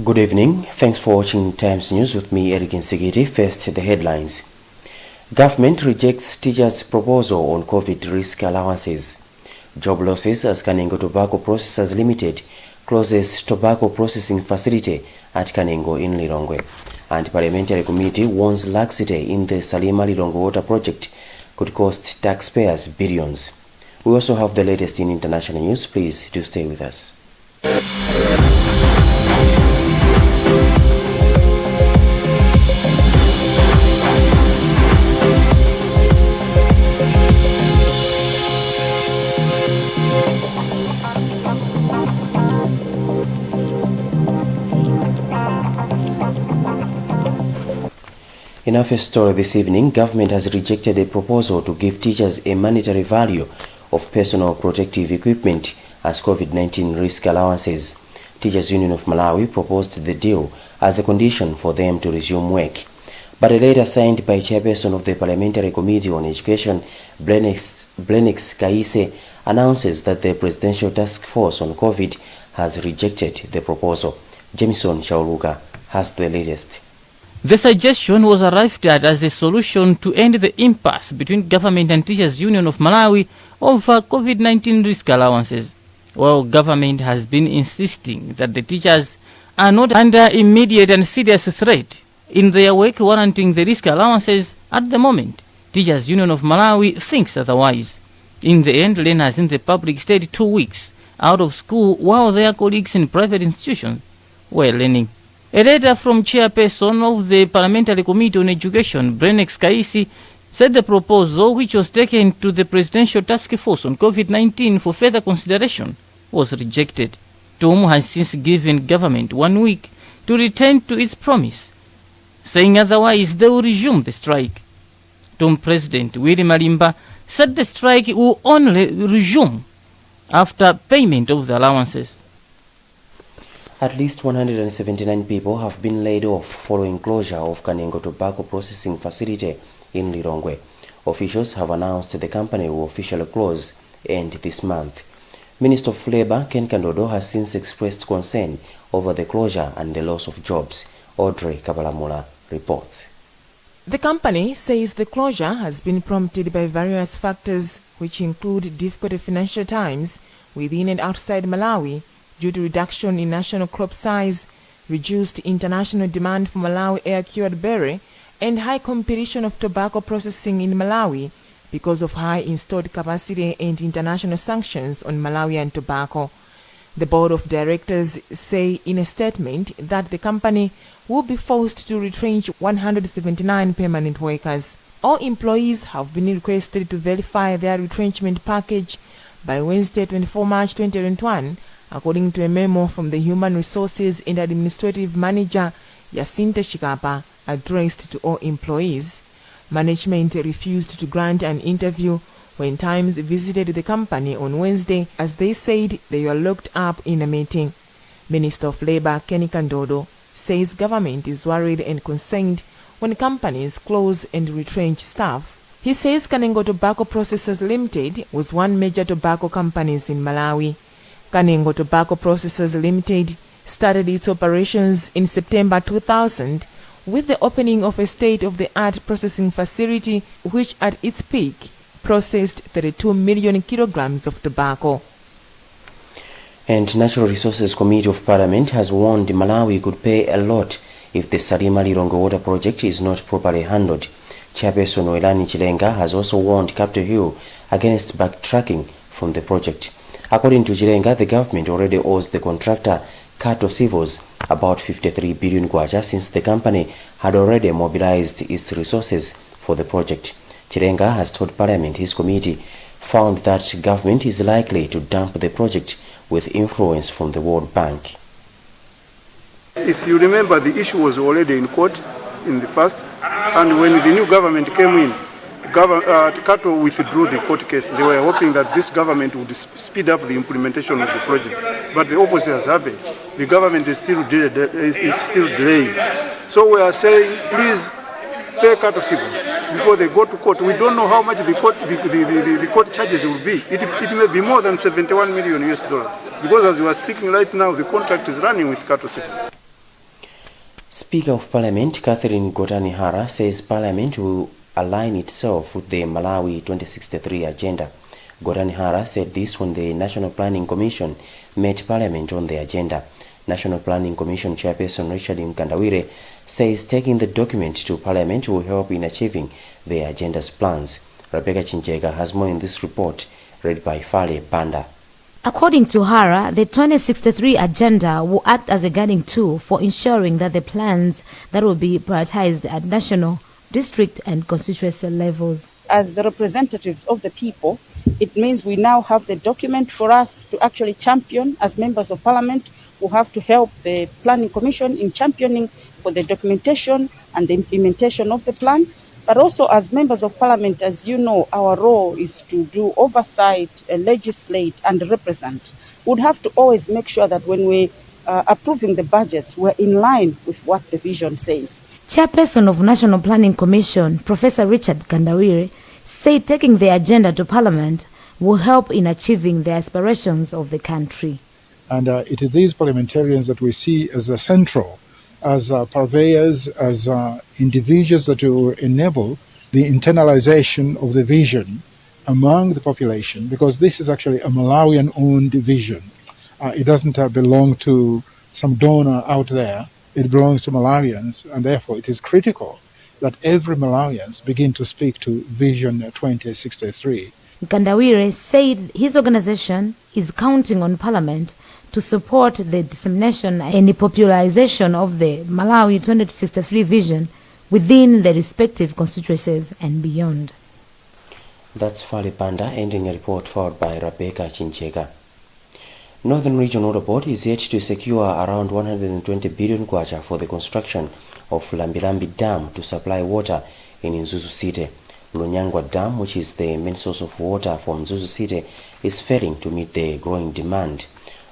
Good evening. Thanks for watching Times News with me, Eric Nsigiti. First, the headlines. Government rejects teachers' proposal on COVID risk allowances. Job losses as Kanengo Tobacco Processors Limited closes tobacco processing facility at Kanengo in Lilongwe. And Parliamentary Committee warns laxity in the Salima Lilongwe water project could cost taxpayers billions. We also have the latest in international news. Please do stay with us. In our first story this evening, government has rejected a proposal to give teachers a monetary value of personal protective equipment as COVID-19 risk allowances. Teachers Union of Malawi proposed the deal as a condition for them to resume work. But a letter signed by Chairperson of the Parliamentary Committee on Education, Blenix Kaise, announces that the Presidential Task Force on COVID has rejected the proposal. Jamison Shauluka has the latest. The suggestion was arrived at as a solution to end the impasse between government and Teachers Union of Malawi over COVID-19 risk allowances. While government has been insisting that the teachers are not under immediate and serious threat in their work warranting the risk allowances at the moment, Teachers Union of Malawi thinks otherwise. In the end, learners in the public stayed 2 weeks out of school while their colleagues in private institutions were learning. A letter from Chairperson of the Parliamentary Committee on Education, Blenix Kaise, said the proposal, which was taken to the Presidential Task Force on COVID-19 for further consideration, was rejected. TUM has since given government 1 week to return to its promise, saying otherwise they will resume the strike. TUM President Willy Malimba said the strike will only resume after payment of the allowances. At least 179 people have been laid off following closure of Kanengo Tobacco Processing Facility in Lilongwe. Officials have announced the company will officially close end this month. Minister of Labour Ken Kandodo has since expressed concern over the closure and the loss of jobs. Audrey Kabalamula reports. The company says the closure has been prompted by various factors which include difficult financial times within and outside Malawi, due to reduction in national crop size, reduced international demand for Malawi air-cured berry, and high competition of tobacco processing in Malawi because of high installed capacity and international sanctions on Malawian tobacco. The board of directors say in a statement that the company will be forced to retrench 179 permanent workers. All employees have been requested to verify their retrenchment package by Wednesday, 24 March 2021, according to a memo from the Human Resources and Administrative Manager Yacinta Chikapa addressed to all employees. Management refused to grant an interview when Times visited the company on Wednesday, as they said they were locked up in a meeting. Minister of Labour Ken Kandodo says government is worried and concerned when companies close and retrench staff. He says Kanengo Tobacco Processors Limited was one major tobacco company in Malawi. Kanengo Tobacco Processors Limited started its operations in September 2000 with the opening of a state-of-the-art processing facility which at its peak processed 32 million kilograms of tobacco. And Natural Resources Committee of Parliament has warned Malawi could pay a lot if the Salima Lilongwe water project is not properly handled. Chairperson Welani Chilenga has also warned Capitol Hill against backtracking from the project. According to Chilenga, the government already owes the contractor Kato Civils about 53 billion kwacha since the company had already mobilized its resources for the project. Chilenga has told Parliament his committee found that government is likely to dump the project with influence from the World Bank. If you remember, the issue was already in court in the past, and when the new government came in, Kato withdrew the court case. They were hoping that this government would speed up the implementation of the project, but the opposite has happened. The government is still delaying. So we are saying, please pay Kato Civils before they go to court. We don't know how much the court charges will be. It may be more than 71 million US dollars. Because as we are speaking right now, the contract is running with Kato Civils. Speaker of Parliament Catherine Gotani-Hara says Parliament will align itself with the Malawi 2063 agenda. Gotani-Hara said this when the National Planning Commission met Parliament on the agenda. National Planning Commission Chairperson Richard Nkandawire says taking the document to Parliament will help in achieving the agenda's plans. Rebecca Chinchega has more in this report, read by Fale Panda. According to Hara, the 2063 agenda will act as a guiding tool for ensuring that the plans that will be prioritized at national, district and constituency levels. As representatives of the people, it means we now have the document for us to actually champion as members of Parliament who have to help the Planning Commission in championing for the documentation and the implementation of the plan. But also as members of Parliament, as you know, our role is to do oversight, legislate and represent. We'd have to always make sure that when we approving the budgets, we're in line with what the vision says. Chairperson of National Planning Commission, Professor Richard Nkandawire, said taking the agenda to Parliament will help in achieving the aspirations of the country. And it is these parliamentarians that we see as central, as purveyors, as individuals that will enable the internalization of the vision among the population, because this is actually a Malawian-owned vision. It doesn't belong to some donor out there. It belongs to Malawians, and therefore it is critical that every Malawians begin to speak to Vision 2063. Nkandawire said his organization is counting on Parliament to support the dissemination and the popularization of the Malawi 2063 vision within the respective constituencies and beyond. That's Fale Panda, ending a report followed by Rebecca Chinchega. Northern Region Water Board is yet to secure around 120 billion kwacha for the construction of Lambilambi Dam to supply water in Mzuzu City. Lunyangwa Dam, which is the main source of water for Mzuzu City, is failing to meet the growing demand.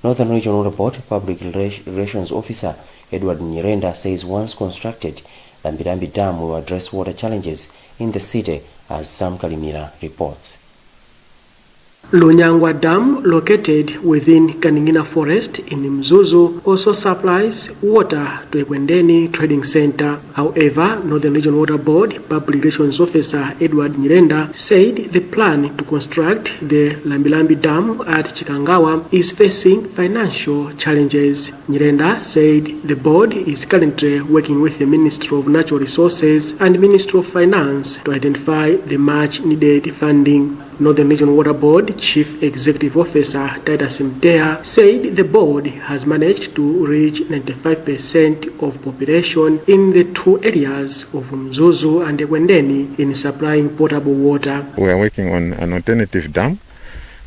Northern Region Water Board Public Relations Officer Edward Nyirenda says once constructed, Lambilambi Dam will address water challenges in the city, as Sam Kalimira reports. Lunyangwa Dam, located within Kaningina Forest in Mzuzu, also supplies water to Ekwendeni Trading Center. However, Northern Region Water Board Public Relations Officer Edward Nyirenda said the plan to construct the Lambilambi Dam at Chikangawa is facing financial challenges. Nyirenda said the board is currently working with the Ministry of Natural Resources and Ministry of Finance to identify the much needed funding. Northern Region Water Board Chief Executive Officer Titus Mtea said the board has managed to reach 95% of population in the two areas of Mzuzu and Ekwendeni in supplying potable water. We are working on an alternative dam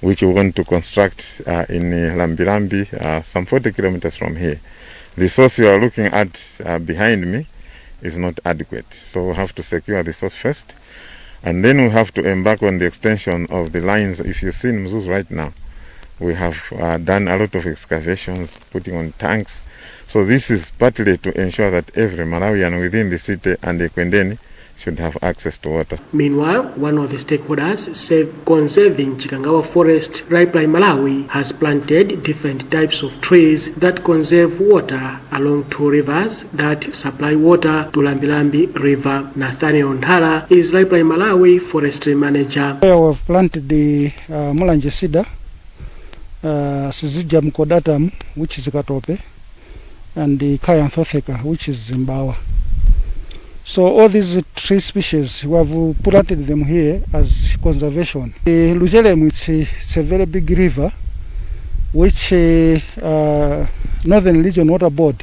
which we want to construct in Lambilambi, some 40 kilometers from here. The source you are looking at behind me is not adequate, so we have to secure the source first. And then we have to embark on the extension of the lines. If you see in Mzuzu right now, we have done a lot of excavations, putting on tanks. So this is partly to ensure that every Malawian within the city and Ekwendeni should have access to water. Meanwhile, one of the stakeholders said conserving Chikangawa Forest, Raipline Malawi, has planted different types of trees that conserve water along two rivers that supply water to Lambilambi River. Nathaniel Ndhala is Raipline Malawi Forestry Manager. We have planted the Mulanje Cedar, Sizija Mkodatam, which is Katope, and the Kyanthoteka, which is Zimbawa. So all these tree species, we have planted them here as conservation. The Lujelem, it's a very big river, which Northern Region Water Board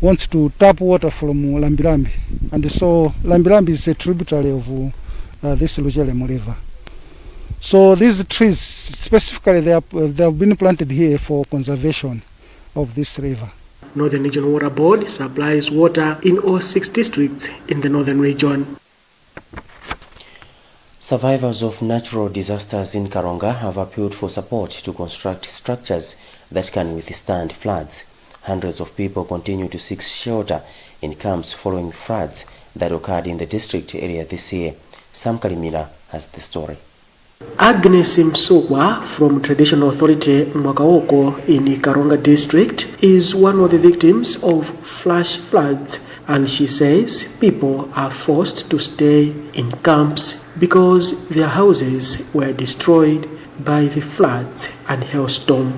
wants to tap water from Lambilambi. And so Lambilambi is a tributary of this Lujelem River. So these trees, specifically, they have been planted here for conservation of this river. Northern Region Water Board supplies water in all 6 districts in the Northern Region. Survivors of natural disasters in Karonga have appealed for support to construct structures that can withstand floods. Hundreds of people continue to seek shelter in camps following floods that occurred in the district area this year. Sam Kalimira has the story. Agnes Msugwa from Traditional Authority Mwakaoko in Karonga district is one of the victims of flash floods and she says people are forced to stay in camps because their houses were destroyed by the floods and hailstorm.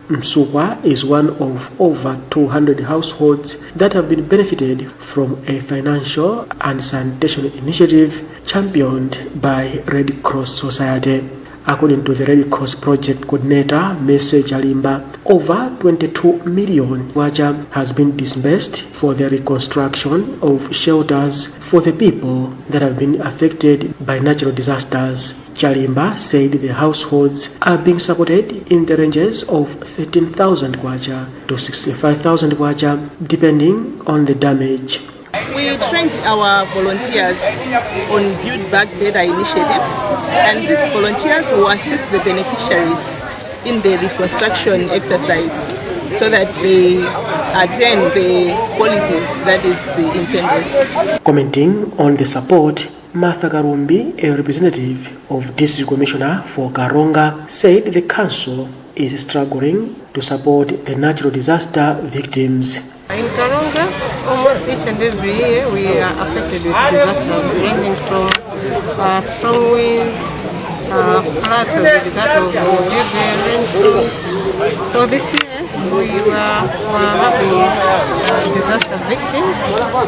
Msukwa is one of over 200 households that have been benefited from a financial and sanitation initiative championed by Red Cross Society. According to the Red Cross Project Coordinator, Mese Chalimba, over 22 million kwacha has been disbursed for the reconstruction of shelters for the people that have been affected by natural disasters. Chalimba said the households are being supported in the ranges of 13,000 kwacha to 65,000 kwacha depending on the damage. We trained our volunteers on Build Back Better initiatives, and these volunteers will assist the beneficiaries in the reconstruction exercise so that they attain the quality that is intended. Commenting on the support, Martha Karumbi, a representative of District Commissioner for Karonga, said the council is struggling to support the natural disaster victims. In Karonga, almost each and every year we are affected with disasters ranging from strong winds, floods as a result of heavy rainstorms. So this year we were having disaster victims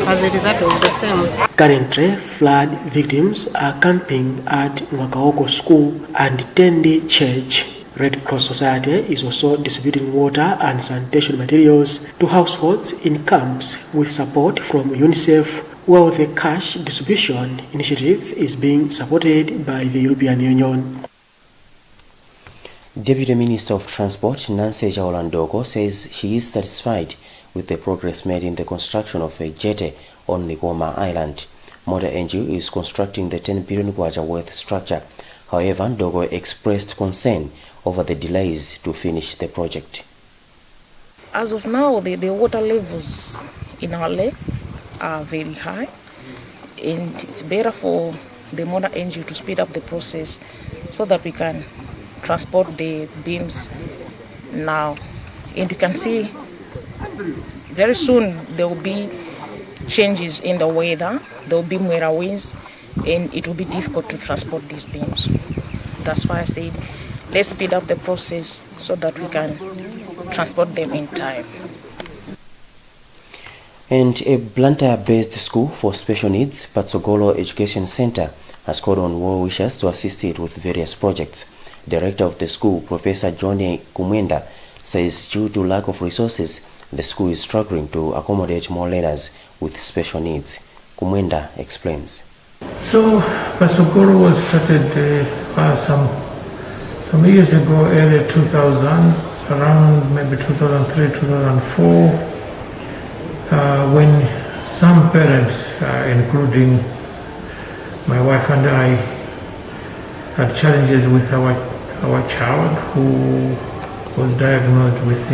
as a result of the same. Currently, flood victims are camping at Mwakaoko School and Tendi Church. Red Cross Society is also distributing water and sanitation materials to households in camps with support from UNICEF, while the cash distribution initiative is being supported by the European Union. Deputy Minister of Transport Nancy Jaolandogo says she is satisfied with the progress made in the construction of a jetty on Ligoma Island. Motor NGO is constructing the 10 billion kwacha worth structure. However, Ndogo expressed concern over the delays to finish the project. As of now, the water levels in our lake are very high, and it's better for the motor NGO to speed up the process so that we can transport the beams now. And you can see very soon there will be changes in the weather, there will be more winds, and it will be difficult to transport these beams. That's why I said let's speed up the process so that we can transport them in time. And a Blantyre-based school for special needs, Patsogolo Education Center, has called on well-wishers to assist it with various projects. Director of the school, Professor Johnny Kumwenda, says due to lack of resources, the school is struggling to accommodate more learners with special needs. Kumwenda explains. So, Patsogolo was started some years ago, early 2000s, around maybe 2003, 2004, when some parents, including my wife and I, had challenges with our child who was diagnosed with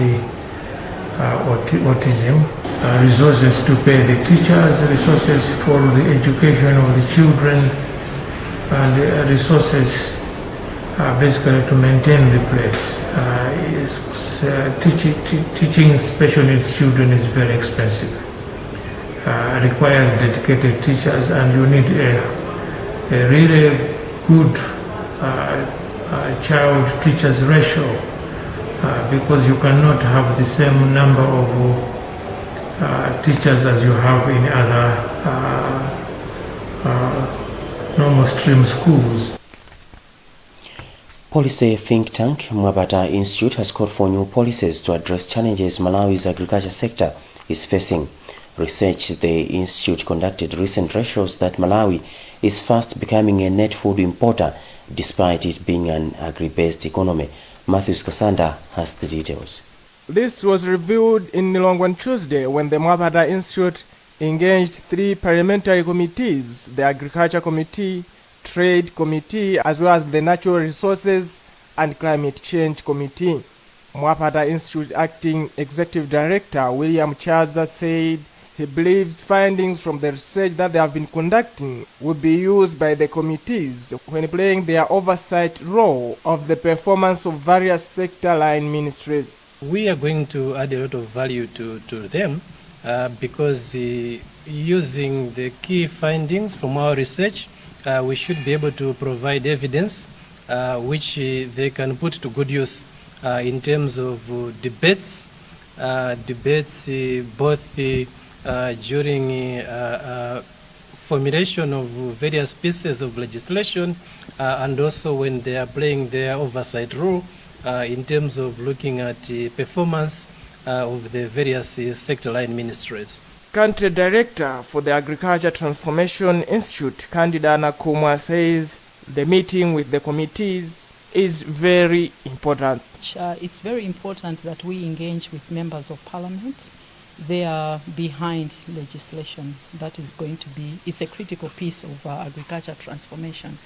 autism. Resources to pay the teachers, resources for the education of the children, and resources basically to maintain the place. Teaching special needs children is very expensive. Requires dedicated teachers, and you need a really good child-teachers ratio because you cannot have the same number of teachers as you have in other normal stream schools. Policy think tank Mwapata Institute has called for new policies to address challenges Malawi's agriculture sector is facing. Research the institute conducted recently shows that Malawi is fast becoming a net food importer despite it being an agri-based economy. Matthews Kasanda has the details. This was revealed in Nilongwe on Tuesday when the Mwapata Institute engaged 3 parliamentary committees, the Agriculture Committee, Trade Committee, as well as the Natural Resources and Climate Change Committee. Mwapata Institute Acting Executive Director William Chaza said he believes findings from the research that they have been conducting will be used by the committees when playing their oversight role of the performance of various sector line ministries. We are going to add a lot of value to them because using the key findings from our research, we should be able to provide evidence which they can put to good use in terms of debates both during formulation of various pieces of legislation and also when they are playing their oversight role in terms of looking at performance of the various sector line ministries. Country Director for the Agriculture Transformation Institute, Candida Nakumwa, says the meeting with the committees is very important. It's very important that we engage with members of parliament. They are behind legislation that is going to be, it's a critical piece of agriculture transformation.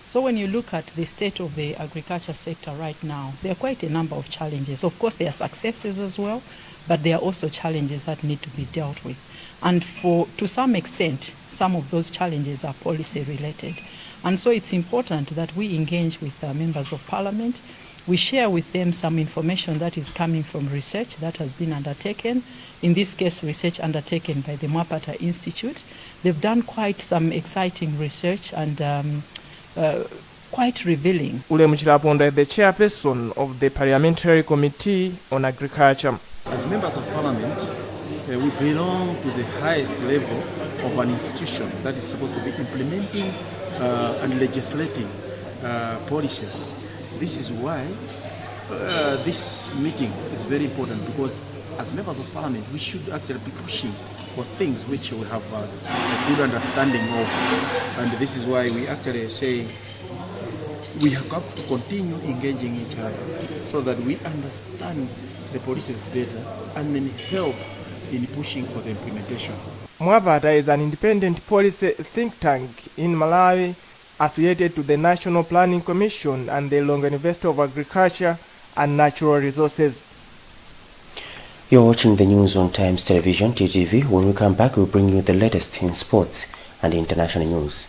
So when you look at the state of the agriculture sector right now, there are quite a number of challenges. Of course, there are successes as well, but there are also challenges that need to be dealt with. And to some extent, some of those challenges are policy related. And so it's important that we engage with members of parliament. We share with them some information that is coming from research that has been undertaken. In this case, research undertaken by the Mwapata Institute. They've done quite some exciting research and quite revealing. Ule Muchiraponda is the chairperson of the Parliamentary Committee on Agriculture. As members of parliament, we belong to the highest level of an institution that is supposed to be implementing and legislating policies. This is why this meeting is very important, because as members of parliament, we should actually be pushing for things which we have a good understanding of. And this is why we actually say we have got to continue engaging each other so that we understand the policies better and then help in pushing for the implementation. Mwapata is an independent policy think tank in Malawi, affiliated to the National Planning Commission and the Longa University of Agriculture and Natural Resources. You're watching the news on Times Television, TTV. When we come back, we'll bring you the latest in sports and international news.